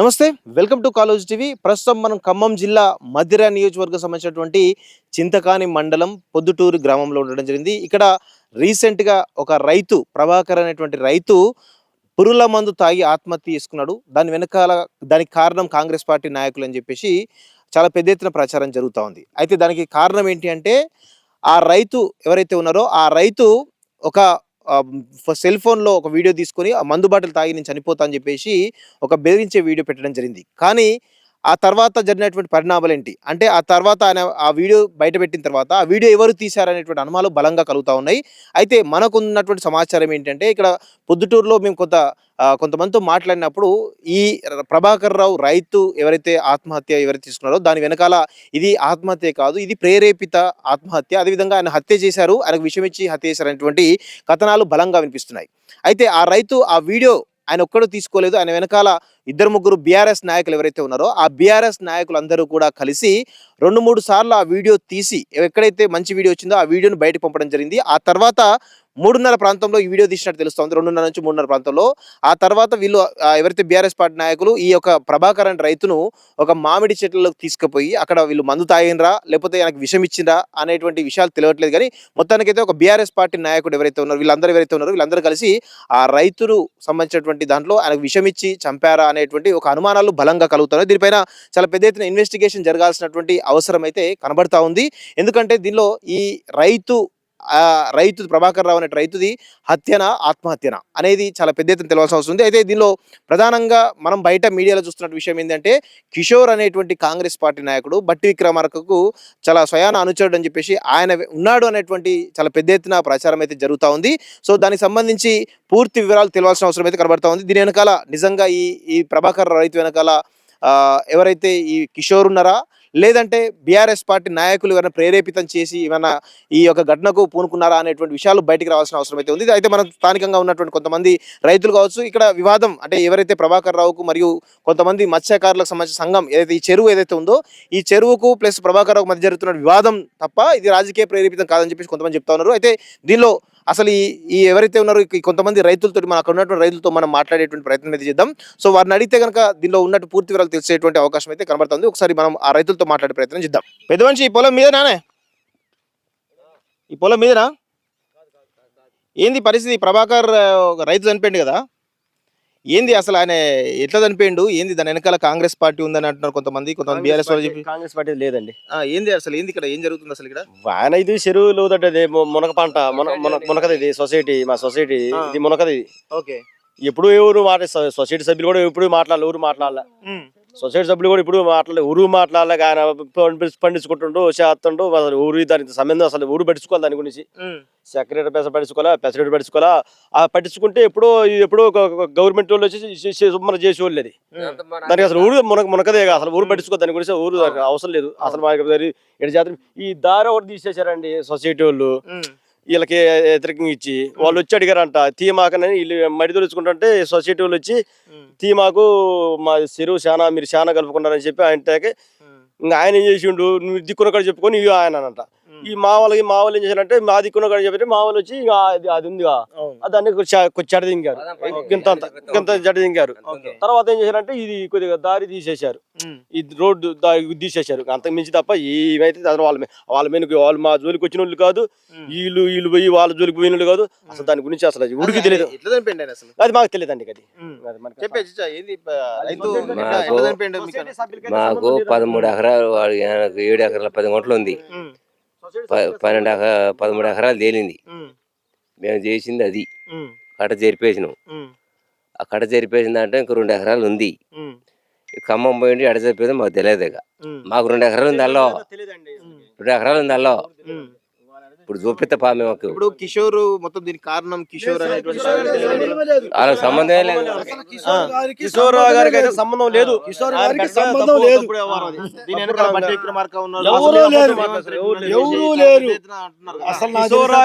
నమస్తే, welcome to college TV. ప్రస్తుతం మనం ఖమ్మం జిల్లా మధిర నియోజకవర్గం సంబంధించినటువంటి చింతకాని మండలం పొద్దుటూరు గ్రామంలో ఉండడం జరిగింది. ఇక్కడ రీసెంట్గా ఒక రైతు ప్రభాకర్ అనేటువంటి రైతు పురుగుల మందు తాగి ఆత్మహత్య చేసుకున్నాడు. దానికి కారణం కాంగ్రెస్ పార్టీ నాయకులు అని చెప్పేసి చాలా పెద్ద ఎత్తున ప్రచారం జరుగుతూ ఉంది. అయితే దానికి కారణం ఏంటి అంటే ఆ రైతు ఎవరైతే ఉన్నారో ఆ రైతు ఒక సెల్ ఫోన్‌లో ఒక వీడియో తీసుకొని ఆ మందు బాటిల్ తాగి నేను చనిపోతా అని చెప్పేసి ఒక బెదిరించే వీడియో పెట్టడం జరిగింది. కానీ ఆ తర్వాత జరిగినటువంటి పరిణామాలేంటి? అంటే ఆ తర్వాత ఆయన ఆ వీడియో బయటపెట్టిన తర్వాత ఆ వీడియో ఎవరు తీశారనేటువంటి అనుమానాలు బలంగా కలుగుతా ఉన్నాయి. అయితే మనకున్నటువంటి సమాచారం ఏంటంటే ఇక్కడ పొద్దుటూరులో మేము కొంతమందితో మాట్లాడినప్పుడు ఈ ప్రభాకర్ రావు రైతు ఎవరైతే తీసుకున్నారో దాని వెనకాల ఇది ఆత్మహత్య కాదు, ఇది ప్రేరేపిత ఆత్మహత్య. అదేవిధంగా ఆయన హత్య చేశారు, ఆయనకు విషం ఇచ్చి హత్య చేశారనేటువంటి కథనాలు బలంగా వినిపిస్తున్నాయి. అయితే ఆ రైతు ఆ వీడియో ఆయన ఒక్కడు తీసుకోలేదు. ఆయన వెనకాల ఇద్దరు ముగ్గురు బీఆర్ఎస్ నాయకులు ఎవరైతే ఉన్నారో ఆ బీఆర్ఎస్ నాయకులందరూ కూడా కలిసి 2-3 సార్లు ఆ వీడియో తీసి ఎక్కడైతే మంచి వీడియో వచ్చిందో ఆ వీడియోని బయటకు పంపడం జరిగింది. ఆ తర్వాత 3:30 ప్రాంతంలో ఈ వీడియో తీసినట్టు తెలుస్తోంది. 2:30 నుంచి 3:30 ప్రాంతంలో. ఆ తర్వాత వీళ్ళు ఎవరైతే బీఆర్ఎస్ పార్టీ నాయకులు ఈ యొక్క ప్రభాకర్ అనే రైతును ఒక మామిడి చెట్లలోకి తీసుకుపోయి అక్కడ వీళ్ళు మందు తాగినరా లేకపోతే ఆయనకు విషం ఇచ్చిందా అనేటువంటి విషయాలు తెలియట్లేదు. కానీ మొత్తానికైతే ఒక బీఆర్ఎస్ పార్టీ నాయకుడు వీళ్ళందరూ కలిసి ఆ రైతులు సంబంధించినటువంటి దాంట్లో ఆయనకు విషం ఇచ్చి చంపారా అనేటువంటి ఒక అనుమానాలు బలంగా కలుగుతున్నాయి. దీనిపైన చాలా పెద్ద ఎత్తున ఇన్వెస్టిగేషన్ జరగాల్సినటువంటి అవసరం అయితే కనబడతా ఉంది. ఎందుకంటే దీనిలో ఈ రైతు ప్రభాకర్ రావు అనే రైతుది హత్యనా ఆత్మహత్యనా అనేది చాలా పెద్ద ఎత్తున తెలియాల్సిన అవసరం ఉంది. అయితే దీనిలో ప్రధానంగా మనం బయట మీడియాలో చూస్తున్న విషయం ఏంటంటే కిషోర్ అనేటువంటి కాంగ్రెస్ పార్టీ నాయకుడు బట్టి విక్రమార్కకు చాలా స్వయాన అనుచరుడు అని చెప్పేసి ఆయన ఉన్నాడు అనేటువంటి చాలా పెద్ద ఎత్తున ప్రచారం అయితే జరుగుతూ ఉంది. సో దానికి సంబంధించి పూర్తి వివరాలు తెలియాల్సిన అవసరం అయితే కనబడతా ఉంది. దీని వెనకాల నిజంగా ఈ ప్రభాకర్ రైతు వెనకాల ఎవరైతే ఈ కిషోర్ ఉన్నారా లేదంటే బీఆర్ఎస్ పార్టీ నాయకులు ఎవరైనా ప్రేరేపితం చేసి ఏమైనా ఈ యొక్క ఘటనకు పూనుకున్నారా అనేటువంటి విషయాలు బయటికి రావాల్సిన అవసరం అయితే ఉంది. అయితే మనం స్థానికంగా ఉన్నటువంటి కొంతమంది రైతులు కావచ్చు, ఇక్కడ వివాదం అంటే ఎవరైతే ప్రభాకర్ రావుకు మరియు కొంతమంది మత్స్యకారులకు సంబంధించిన సంఘం ఏదైతే ఈ చెరువు ఏదైతే ఉందో ఈ చెరువుకు ప్లస్ ప్రభాకర్ రావుకు మధ్య జరుగుతున్న వివాదం తప్ప ఇది రాజకీయ ప్రేరేపితం కాదని చెప్పేసి కొంతమంది చెప్తా ఉన్నారు. అయితే దీనిలో అసలు ఈ ఎవరైతే ఉన్నారో కొంతమంది రైతులతో మనం అక్కడ ఉన్నటువంటి రైతులతో మనం మాట్లాడేటువంటి ప్రయత్నం అయితే చేద్దాం. సో వారిని అడిగితే కనుక దీనిలో ఉన్నట్టు పూర్తి వివరాలు తెలిసేటువంటి అవకాశం అయితే కనబడుతుంది. ఒకసారి మనం ఆ రైతులతో మాట్లాడే ప్రయత్నం చేద్దాం. పెద్ద మనిషి ఈ పొలం మీదనా? ఈ పొలం మీదనా? ఏంది పరిస్థితి? ప్రభాకర్ రైతు చనిపోయింది కదా, ఏంది అసలు ఆయన ఎట్లా చనిపోయిండు? ఏంది దాని వెనకాల కాంగ్రెస్ పార్టీ ఉందని అంటున్నారు కొంతమంది బీఆర్ఎస్ వాళ్ళు చెప్పి. కాంగ్రెస్ పార్టీ లేదండి. ఏంది ఇక్కడ ఏం జరుగుతుంది అసలు ఇక్కడ? ఆయన ఇది చెరువులు మునక పంట మునకది, ఇది సొసైటీ, మా సొసైటీ ఇది మునకది. ఓకే. ఎప్పుడు ఎవరు సొసైటీ సభ్యులు కూడా ఎప్పుడు మాట్లాడాలి సొసైటీ సభ్యులు కూడా ఇప్పుడు మాట్లాడలేక ఆయన పండించుకుంటుండు చేస్తుండు. అసలు ఊరు దానికి సంబంధం అసలు ఊరు పట్టించుకోవాలి, దాని గురించి సెక్రటరీ పట్టించుకోవాలా, ప్రెసిడెంట్ పట్టించుకోవాలా. ఆ పట్టించుకుంటే ఎప్పుడో గవర్నమెంట్ వాళ్ళు వచ్చి మన చేసేవాళ్ళు. అది దానికి అసలు ఊరు మునకదే అసలు ఊరు పట్టించుకోవాలి, దాని గురించి ఊరు అవసరం లేదు అసలు. మాకు జాతర ఈ దారి ఒకటి తీసేశారండి సొసైటీ వాళ్ళు, వీళ్ళకి వ్యతిరేకంగా ఇచ్చి వాళ్ళు వచ్చి అడిగారంట తీమాకనని. వీళ్ళు మడి తొలుచుకుంటుంటే సొసైటీ వాళ్ళు వచ్చి తీమాకు మా చెరువు మీరు చాలా కలుపుకున్నారని చెప్పి ఆయనకి ఇంకా ఆయన ఏం చేసిండు, నువ్వు దిక్కున కూడా చెప్పుకొని ఇవి ఆయన అనంట. ఈ మా వాళ్ళు ఏం చేశారంటే మా దిక్కున కూడా చెప్పి మా వాళ్ళు వచ్చి అది ఉందిగా దాన్ని చెడ దింగారు, ఇంత జడ దింగారు. తర్వాత ఏం చేశారంటే ఇది కొద్దిగా దారి తీసేశారు, ఇది రోడ్డు తీసేశారు. అంతకు మించి తప్ప ఏమైతే వాళ్ళ మీద వాళ్ళు మా జోలికి వచ్చిన వాళ్ళు కాదు, వీళ్ళు పోయి వాళ్ళ జోలికి పోయిన వాళ్ళు కాదు. అసలు దాని గురించి అసలు ఉడికి తెలియదు, అది మాకు తెలియదండి. అది మాకు 13 ఎకరాలు 7 ఎకరాల 10 గుంటలు ఉంది. 13 ఎకరాలు తేలింది. మేము చేసింది అది కట్ట జరిపేసినాం. ఆ కట్ట జరిపేసిన అంటే ఇంక 2 ఎకరాలు ఉంది. ఖమ్మం పోయింది ఎడ జరిపేది మాకు తెలియదు. ఇక మాకు 2 ఎకరాలు ఉంది అల్లో, 2 ఎకరాలు ఉంది అల్లో. ఇప్పుడు చూపిస్తా మేము. ఇప్పుడు కిషోర్ మొత్తం దీనికి కారణం కిషోర్ అనేటువంటి వాళ్ళకి సంబంధమే లేదు. కిషోర్ గారికి అయితే సంబంధం లేదు. కిషోర్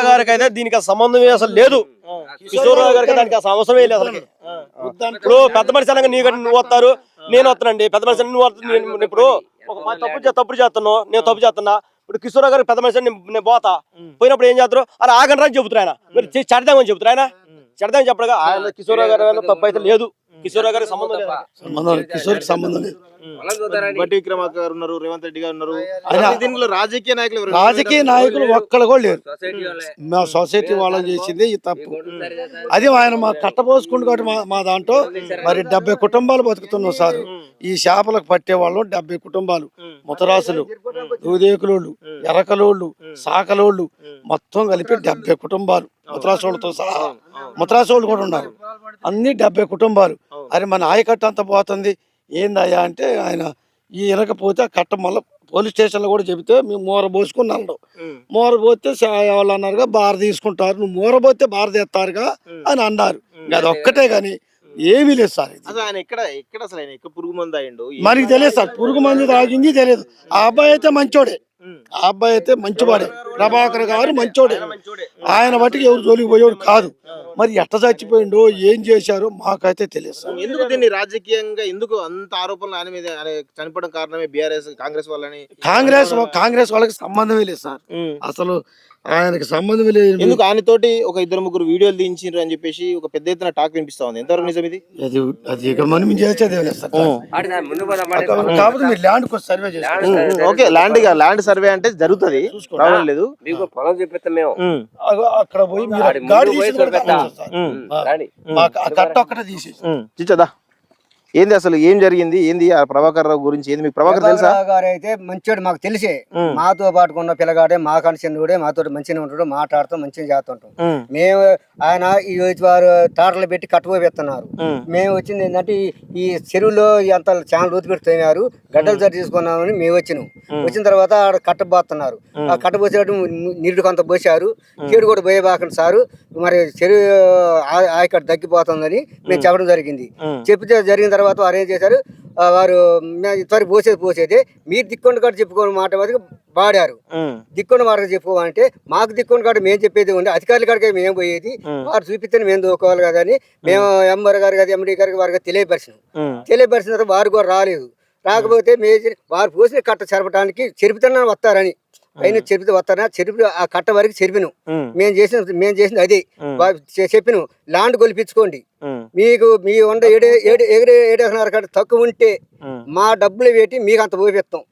గారికి అయితే దీనికి సంబంధమే అసలు లేదు. కిషోర్ గారికి దానికి అసలు అవసరమే లేదు అసలు. ఇప్పుడు పెద్ద మనిషి అనగా నువ్వు వస్తారు, నేను వస్తానండి. పెద్ద మనిషి నువ్వు వస్తా, ఇప్పుడు తప్పుడు చేస్తున్నావు, నేను తప్పు చేస్తున్నా. ఇప్పుడు కిషోర్ గారు పెద్ద మనిషి నేను పోతా, పోయినప్పుడు ఏం చేస్తారు, అలా ఆగనరా అని చెబుతారు. ఆయన మీరు చెడదామని చెబుతారు. ఆయన చెడదామని చెప్పడగా ఆయన కిషోర్ గారు తప్పు అయితే లేదు. కిషోర్ గారికి సంబంధం లేదు. సంబంధం లేదు, కిషోర్కి సంబంధం లేదు. బట్టి విక్రమార్క గారు ఉన్నారు, రేవంత్ రెడ్డి గారు ఉన్నారు. అదే. దీనిలో రాజకీయ నాయకులు ఎవరు? రాజకీయ నాయకులు ఒక్కళ్ళు కూడా లేరు. మా సొసైటీ వాళ్ళని చేసింది ఈ తప్పు. అది ఆయన మా కట్టబోసుకుంటు కాబట్టి మా దాంట్లో మరి 70 కుటుంబాలు బతుకుతున్నాం సార్. ఈ చేపలకు పట్టే వాళ్ళు 70 కుటుంబాలు, ముతరాసులు, దూదేకులోళ్ళు, ఎరకలోళ్ళు, సాకలోళ్ళు మొత్తం కలిపి 70 కుటుంబాలు, ముతరాసోళ్ళతో సహా ముతరాసోళ్ళు కూడా ఉన్నారు. అన్ని 70 కుటుంబాలు. అరే మన ఆయకట్ట అంతా పోతుంది ఏందయ్యా అంటే ఆయన ఈ వినకపోతే ఆ కట్ట మళ్ళీ పోలీస్ స్టేషన్లో కూడా చెబితే మేము మూర పోసుకున్నాడు. మూర పోతే వాళ్ళు అన్నారుగా బార తీసుకుంటారు, నువ్వు మూర పోతే బార తెస్తారుగా అని అన్నారు. అది ఒక్కటే కానీ ఏమీ లేదు సార్. అసలు ఆయన ఎక్కడ అసలు ఆయన ఎక్కడ పురుగు మందు అయ్యిండు మనకి తెలియదు సార్, పురుగు మందు తాగింది తెలియదు. ఆ అబ్బాయి అయితే మంచోడే, ఆ అబ్బాయి అయితే మంచివాడే, ప్రభాకర్ గారు మంచోడే. ఆయన బట్టికి ఎవరు జోలికి పోయేవాడు కాదు. మరి ఎట్ట చచ్చిపోయిండో ఏం చేశారో మాకైతే తెలియదు సార్. ఎందుకు దీన్ని రాజకీయంగా ఎందుకు అంత ఆరోపణలు ఆయన మీద ఆయన చనిపోవడం కారణమే బీఆర్ఎస్ కాంగ్రెస్ వాళ్ళని? కాంగ్రెస్ వాళ్ళకి సంబంధమే లేదు సార్, అసలు ఆయనకి సంబంధమే లేదు. ఎందుకు ఆయన తోటి ఒక 2-3 వీడియోలు దించారు అని చెప్పేసి ఒక పెద్ద ఎత్తున టాక్ వినిపిస్తా ఉంది. ఎంతవరకు నిజం ఇది? అది ఇక మనం చేసేది లేదు సార్. కాకపోతే మీరు ల్యాండ్ కోసం సర్వే చేస్తారు. ఓకే, ల్యాండ్ సర్వే అంటే జరుగుతుంది, ప్రాబ్లం లేదు. అక్కడ పోయి మీరు గాడి తీసి కూడా పెట్టచ్చు సార్. ఆ కట్ట ఒక్కటే తీసేసి చిచ్చదా ఏంది అసలు ఏం జరిగింది, ఏంది ఆ ప్రభాకర్ రావు గురించి ఏంది మీకు? ప్రభాకర్ తెలుసా? గారు అయితే మంచోడు, మాకు తెలిసే. మాతో పాటు ఉన్న పిల్లగాడే మా కనిచిన్నోడే, మాతో మంచిగా ఉంటాడు, మాట్లాడుతూ మంచిగా చేస్తుంటాం. మేము ఆయన ఈ వారు తాటలు పెట్టి కట్టుకోబెడుతున్నారు. మేము వచ్చింది ఏంటంటే ఈ చెరువులో ఎంత చాలా లోతు పెడుతున్నారు, గడ్డలు సరి తీసుకున్నామని మేము వచ్చినాం. వచ్చిన తర్వాత ఆడ కట్టబోతున్నారు. ఆ కట్టబోసేటట్టు నీరు కొంత పోసారు, చెడు కూడా పోయేబాకండి సారు, మరి చెరువు ఆయకట్టు తగ్గిపోతుందని మేము చెప్పడం జరిగింది. చెప్తే జరిగిన తర్వాత వారు ఏం చేశారు, వారు త్వరగా పోసేది మీరు దిక్కొండ కాడ చెప్పుకోని మాట వాడారు. దిక్కొండ మాట చెప్పుకోవాలంటే మాకు దిక్కొండ కాడ మేము చెప్పేది ఉండే, అధికారుల కాడికి మేము పోయేది, వారు చూపిస్తే మేము దూకోవాలి కదా అని మేము ఎంఆర్ గారు కదా ఎండి గారికి వారికి తెలియపరిచినాం. తెలియపరిచిన తర్వాత వారు కూడా రాలేదు. రాకపోతే వారు పోసిన కట్ట చెరపడానికి చెరుపుతున్నా వస్తారని అయినా చెరిపితే వస్తారా, చెరిపి ఆ కట్ట వరకు చెరిపిను. మేము చేసింది అదే చెప్పిన ల్యాండ్ కొలిపించుకోండి, మీకు మీ వంద 7.5 కట్ట తక్కువ ఉంటే మా డబ్బులు పెట్టి మీకు అంత పోపిస్తాం,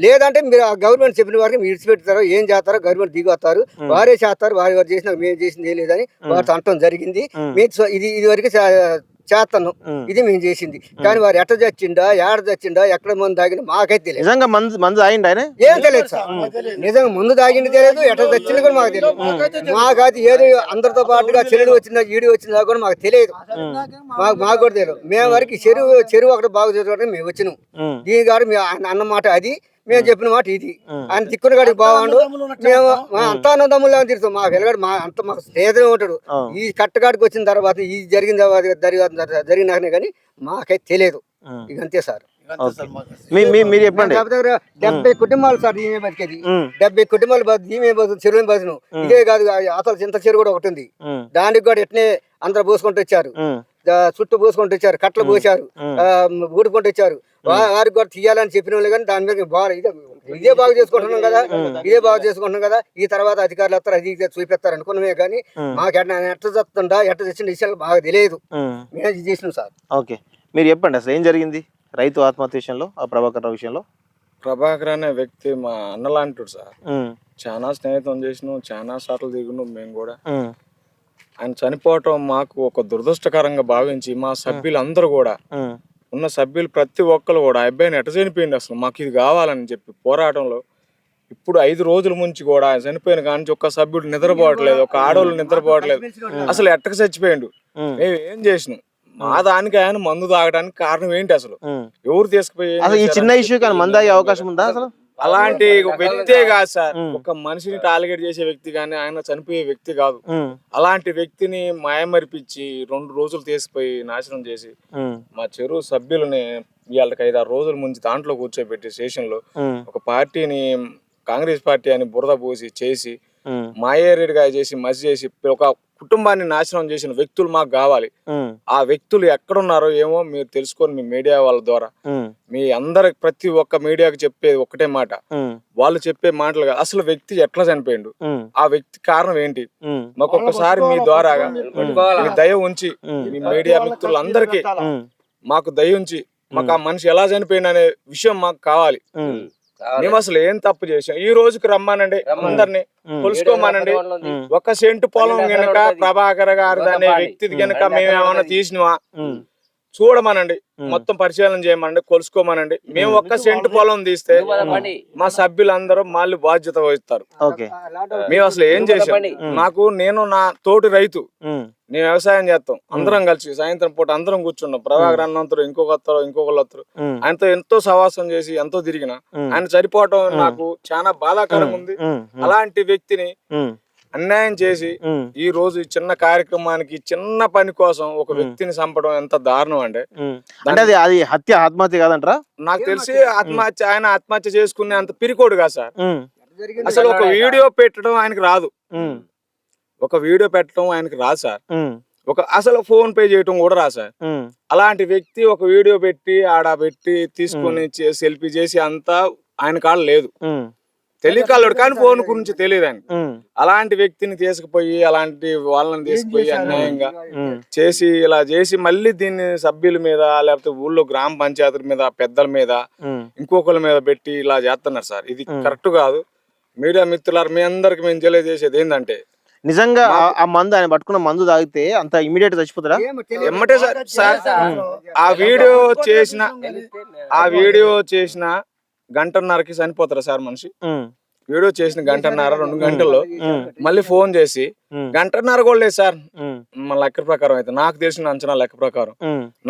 లేదంటే మీరు ఆ గవర్నమెంట్ చెప్పిన వారికి మీరు విడిచిపెడతారో ఏం చేస్తారో గవర్నమెంట్ దిగి వస్తారు, వారే చేస్తారు, వారు చేసిన మేము చేసింది ఏం లేదని వారితో అనటం జరిగింది. ఇది వరకు చేస్తాను, ఇది మేము చేసింది. కానీ వారు ఎట్ట చచ్చిండా, ఏడ చచ్చిండా, ఎక్కడ మందు తాగిండు మాకైతే తెలియదు. నిజంగా మందు తాగిండు ఆయన? ఏం తెలియదు సార్, నిజంగా ముందు తాగింది తెలియదు, ఎట్ట చచ్చింది కూడా మాకు తెలియదు. మాకైతే ఏదో అందరితో పాటుగా చెరువు వచ్చిందా ఈడి వచ్చిందా కూడా మాకు తెలియదు, మాకు కూడా తెలియదు. మేము వరకు చెరువు ఒకటి బాగు చేసుకోవడానికి మేము వచ్చినాం. దీని గారు అన్నమాట అది, మేము చెప్పిన మాట ఇది. ఆయన తిక్కున కాడికి బాగుండు, మేము అంతా అన్నదమ్ములు తిరుగుతాం. మా వెలగాడు అంత మాకు స్నేహితుడే ఉంటాడు. ఈ కట్టగాడికి వచ్చిన తర్వాత ఈ జరిగినాకనే కానీ మాకైతే తెలియదు. ఇక అంతే సార్. మీరు చెప్పండి. 70 కుటుంబాలు సార్ ఈమె బతికేది, 70 కుటుంబాలు ఈమె చెరువు బతును. ఇదే కాదు, అసలు చింత చెరువు కూడా ఒకటి ఉంది, దానికి కూడా ఎట్నే అందరు పోసుకుంటూ వచ్చారు, చుట్టూ పోసుకుంటూ వచ్చారు, కట్టలు పోసారు, ఊడుకుంటూ వచ్చారు. వారికి కూడా తీయాలని చెప్పిన వాళ్ళు కానీ దాని మీద ఇదే బాగు చేసుకుంటున్నాం కదా, ఈ తర్వాత అధికారులు వస్తారు, అది చూపిస్తారు అనుకున్నామే కానీ మాకు ఎట్ట చస్తుండా ఎట్ట తెచ్చిన విషయాలు బాగా తెలియదు. మేము ఇది చేసినాం సార్. ఓకే, మీరు చెప్పండి అసలు ఏం జరిగింది రైతు ఆత్మహత్య విషయంలో, ఆ ప్రభాకర్ రావు విషయంలో? ప్రభాకర్ అనే వ్యక్తి మా అన్నలాంటాడు సార్. చాలా స్నేహితం చేసినాం, చాలా సార్లు దిగున్నాం మేము కూడా. ఆయన చనిపోవటం మాకు ఒక దురదృష్టకరంగా భావించి మా సభ్యులందరూ కూడా ఉన్న సభ్యులు ప్రతి ఒక్కరు కూడా అబ్బాయిని ఎట్ట చనిపోయింది, అసలు మాకు ఇది కావాలని చెప్పి పోరాటంలో ఇప్పుడు 5 రోజుల నుంచి కూడా ఆయన చనిపోయిన కానీ ఒక్క సభ్యుడు నిద్రపోవట్లేదు, ఒక ఆడవాళ్ళు నిద్రపోవట్లేదు, అసలు ఎట్టక చచ్చిపోయిండు. మేము ఏం చేసినాం, మా దానికి ఆయన మందు తాగడానికి కారణం ఏంటి, అసలు ఎవరు తీసుకుపోయి ఈ చిన్న ఇష్యూ కానీ మందు తాగే అవకాశం ఉందా అసలు? అలాంటి వ్యక్తే కాదు సార్, ఒక మనిషిని టార్గెట్ చేసే వ్యక్తి కానీ ఆయన చనిపోయే వ్యక్తి కాదు. అలాంటి వ్యక్తిని మాయమరిపించి 2 రోజులు తీసిపోయి నాశనం చేసి మా చెరువు సభ్యులని వీళ్ళకి 5-6 రోజుల ముందు దాంట్లో కూర్చోబెట్టి స్టేషన్ లో ఒక పార్టీని కాంగ్రెస్ పార్టీ అని బురద పోసి చేసి మాయేరెడ్డిగా చేసి మసి చేసి ఒక కుటుంబాన్ని నాశనం చేసిన వ్యక్తులు మాకు కావాలి. ఆ వ్యక్తులు ఎక్కడున్నారో ఏమో మీరు తెలుసుకొని మీ మీడియా వాళ్ళ ద్వారా మీ అందరికి ప్రతి ఒక్క మీడియాకి చెప్పేది ఒక్కటే మాట, వాళ్ళు చెప్పే మాటలు కాదు, అసలు వ్యక్తి ఎట్లా చనిపోయిండు, ఆ వ్యక్తి కారణం ఏంటి, మాకు ఒక్కసారి మీ ద్వారా మీ దయ ఉంచి మీ మీడియా మిత్రులందరికీ మాకు దయ ఉంచి మాకు ఆ మనిషి ఎలా చనిపోయింది అనే విషయం మాకు కావాలి. మేము అసలు ఏం తప్పు చేసాం, ఈ రోజుకి రమ్మానండి, అందరినీ కొలుసుకోమానండి. ఒక సెంటు పొలం గనక ప్రభాకర్ గారు అనే వ్యక్తి గనక మేమేమన్నా తీసినవా చూడమనండి, మొత్తం పరిశీలన చేయమనండి, కొలుసుకోమనండి. మేము ఒక్క సెంటు పొలం తీస్తే మా సభ్యులందరూ మళ్ళీ బాధ్యత వహిస్తారు. మేము అసలు ఏం చేసాం, నేను నా తోటి రైతు, నేను వ్యవసాయం చేస్తాం, అందరం కలిసి సాయంత్రం పూట అందరం కూర్చున్నాం. ప్రభాకర్ అన్నంతరం ఇంకొకళ్ళు వస్తారు, ఆయనతో ఎంతో సవాసం చేసి ఎంతో తిరిగిన ఆయన సరిపోవటం నాకు చాలా బాధాకరంగా ఉంది. అలాంటి వ్యక్తిని అన్యాయం చేసి ఈ రోజు చిన్న కార్యక్రమానికి చిన్న పని కోసం ఒక వ్యక్తిని చంపడం ఎంత దారుణం అంటే అది ఆత్మహత్య కాదంటారా? నాకు తెలిసి ఆయన ఆత్మహత్య చేసుకునే అంత పిరికోడు కాదు సార్. అసలు ఒక వీడియో పెట్టడం ఆయనకి రాదు, సార్. అసలు ఫోన్ పే చేయటం కూడా రాదు సార్. అలాంటి వ్యక్తి ఒక వీడియో పెట్టి ఆడ పెట్టి తీసుకుని సెల్ఫీ చేసి అంతా ఆయన కాడ లేదు, తెలియకాళ్ళడు కానీ ఫోన్ గురించి తెలియదు ఆయన. అలాంటి వ్యక్తిని తీసుకుపోయి అలాంటి వాళ్ళని తీసుకుపోయి అన్యాయంగా చేసి ఇలా చేసి మళ్ళీ దీన్ని సభ్యుల మీద లేకపోతే ఊళ్ళో గ్రామ పంచాయతీల మీద పెద్దల మీద ఇంకొకరి మీద పెట్టి ఇలా చేస్తున్నారు సార్. ఇది కరెక్ట్ కాదు. మీడియా మిత్రులారు మీ అందరికి మేము తెలియజేసేది ఏంటంటే, నిజంగా ఆ మందు ఆయన పట్టుకున్న మందు తాగితే అంత ఇమీడియట్ చచ్చిపోతారా? ఎమ్మటే సార్. ఆ వీడియో చేసిన గంటన్నరకి చనిపోతారా సార్ మనిషి? వీడియో చేసిన గంటన్నర 2 గంటల్లో మళ్ళీ ఫోన్ చేసి గంటన్నర కూడా లేదు సార్. మన లెక్క ప్రకారం అయితే నాకు తెలిసిన అంచనా లెక్క ప్రకారం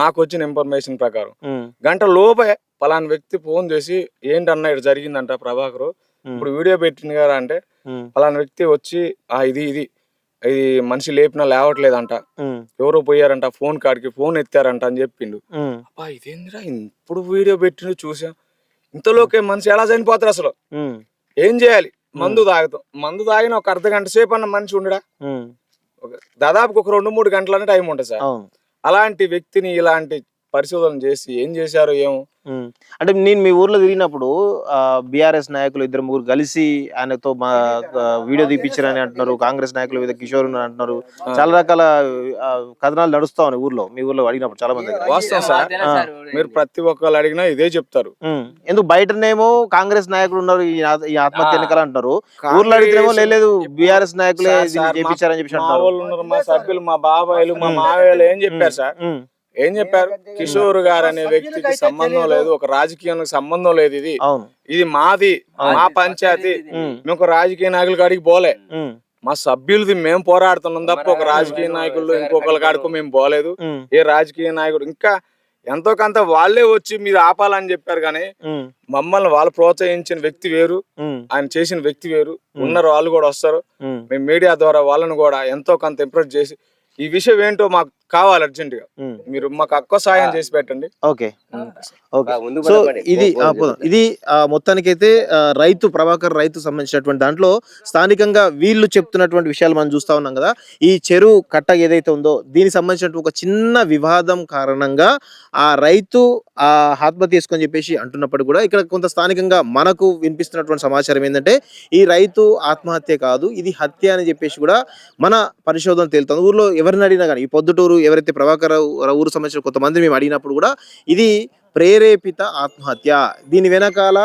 నాకు వచ్చిన ఇన్ఫర్మేషన్ ప్రకారం గంట లోపే పలానా వ్యక్తి ఫోన్ చేసి ఏంటన్నా ఇటు జరిగిందంట ప్రభాకర్, ఇప్పుడు వీడియో పెట్టింది కదా అంటే పలానా వ్యక్తి వచ్చి ఇది మనిషి లేపినా లేవట్లేదంట, ఎవరో పోయారంట, ఫోన్ కాడికి ఫోన్ ఎత్తారంట అని చెప్పిండు. అబ్బా ఇదేందిరా ఇప్పుడు వీడియో పెట్టిండు చూసాం, ఇంతలోకే మనిషి ఎలా చనిపోతారు అసలు? ఏం చేయాలి? మందు తాగిన ఒక అర్ధ గంట సేపు అన్న మనిషి ఉండడా? దాదాపు ఒక 2-3 గంటలనే టైం ఉంటుంది సార్. అలాంటి వ్యక్తిని ఇలాంటి పరిశోధన చేసి ఏం చేశారో ఏమో. అంటే నేను మీ ఊర్లో తిరిగినప్పుడు బీఆర్ఎస్ నాయకులు 2-3 కలిసి ఆయనతో మా వీడియో తీపించారని అంటున్నారు, కాంగ్రెస్ నాయకులు మీద కిషోర్ అంటున్నారు, చాలా రకాల కథనాలు నడుస్తా ఉన్నాయి ఊర్లో. మీ ఊర్లో అడిగినప్పుడు చాలా మంది వాస్తవం సార్, మీరు ప్రతి ఒక్కరు అడిగినా ఇదే చెప్తారు. ఎందుకు బయటనేమో కాంగ్రెస్ నాయకులు ఉన్నారు ఈ ఆత్మహత్య ఎన్నికలు అంటారు, ఊర్లో అడిగితేమో లేదు బీఆర్ఎస్ నాయకులే చేపించారని చెప్పి అంటున్నారు. మా సభ్యులు, మా బాబాయిలు, మా మావయ్యలు ఏం చెప్పారు సార్? ఏం చెప్పారు? కిషోర్ గారు అనే వ్యక్తికి సంబంధం లేదు, ఒక రాజకీయానికి సంబంధం లేదు, ఇది మాది, మా పంచాయతీ, మేము రాజకీయ నాయకుల కాడికి పోలే, మా సభ్యులది మేము పోరాడుతున్నాం తప్ప ఒక రాజకీయ నాయకులు ఇంకొకరి కాడికి మేము పోలేదు. ఏ రాజకీయ నాయకుడు ఇంకా ఎంతో కొంత వాళ్ళే వచ్చి మీరు ఆపాలని చెప్పారు, కానీ మమ్మల్ని వాళ్ళు ప్రోత్సహించిన వ్యక్తి వేరు, ఆయన చేసిన వ్యక్తి వేరు. ఉన్నారు వాళ్ళు కూడా వస్తారు, మేము మీడియా ద్వారా వాళ్ళని కూడా ఎంతో కొంత ఇంప్రెస్ చేసి ఈ విషయం ఏంటో మాకు కావాలి అర్జెంట్ గా, మీరు మాకు అక్క సాయం చేసి పెట్టండి. ఓకే. సో ఇది మొత్తానికైతే ప్రభాకర్ రైతు సంబంధించినటువంటి దాంట్లో స్థానికంగా వీళ్ళు చెప్తున్నటువంటి విషయాలు మనం చూస్తా ఉన్నాం కదా. ఈ చెరువు కట్ట ఏదైతే ఉందో దీనికి సంబంధించినటువంటి ఒక చిన్న వివాదం కారణంగా ఆ రైతు ఆత్మహత్య చేసుకొని చెప్పేసి అంటున్నప్పుడు కూడా ఇక్కడ కొంత స్థానికంగా మనకు వినిపిస్తున్నటువంటి సమాచారం ఏంటంటే ఈ రైతు ఆత్మహత్య కాదు, ఇది హత్య అని చెప్పేసి కూడా మన పరిశోధన తేలుతుంది. ఊర్లో ఎవరిని అడిగినా కానీ ఈ పొద్దుటూరు ఎవరైతే ప్రభాకర్ ఊరు సంబంధించిన కొంతమంది మేము అడిగినప్పుడు కూడా ఇది ప్రేరేపిత ఆత్మహత్య, దీని వెనకాల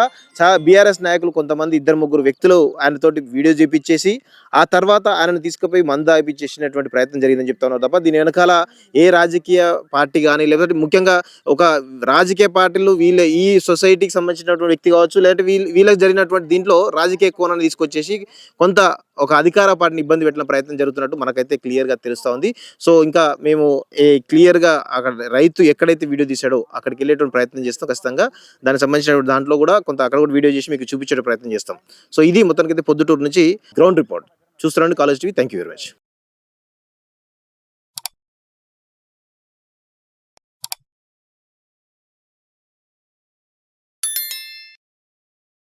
బీఆర్ఎస్ నాయకులు కొంతమంది 2-3 వ్యక్తులు ఆయనతోటి వీడియో చేపించేసి ఆ తర్వాత ఆయనను తీసుకుపోయి మందు ఆపిచ్చేసినటువంటి ప్రయత్నం జరిగిందని చెప్తా ఉన్నారు తప్ప దీని వెనకాల ఏ రాజకీయ పార్టీ కానీ లేకపోతే ముఖ్యంగా ఒక రాజకీయ పార్టీలు ఈ సొసైటీకి సంబంధించినటువంటి వ్యక్తి కావచ్చు, లేదంటే వీళ్ళకి జరిగినటువంటి దీంట్లో రాజకీయ కోణాన్ని తీసుకొచ్చేసి కొంత ఒక అధికార పార్టీని ఇబ్బంది పెట్టిన ప్రయత్నం జరుగుతున్నట్టు మనకైతే క్లియర్ గా తెలుస్తా ఉంది. సో ఇంకా మేము క్లియర్ గా అక్కడ రైతు ఎక్కడైతే వీడియో తీసాడో అక్కడికి వెళ్ళేటువంటి ప్రయత్నం చేస్తాం. ఖచ్చితంగా దానికి సంబంధించిన దాంట్లో కూడా కొంత అక్కడ కూడా వీడియో చేసి మీకు చూపించే ప్రయత్నం చేస్తాం. సో ఇది మొత్తానికైతే పొద్దుటూరు నుంచి గ్రౌండ్ రిపోర్ట్ చూస్తున్నాండి college TV. Thank you very much.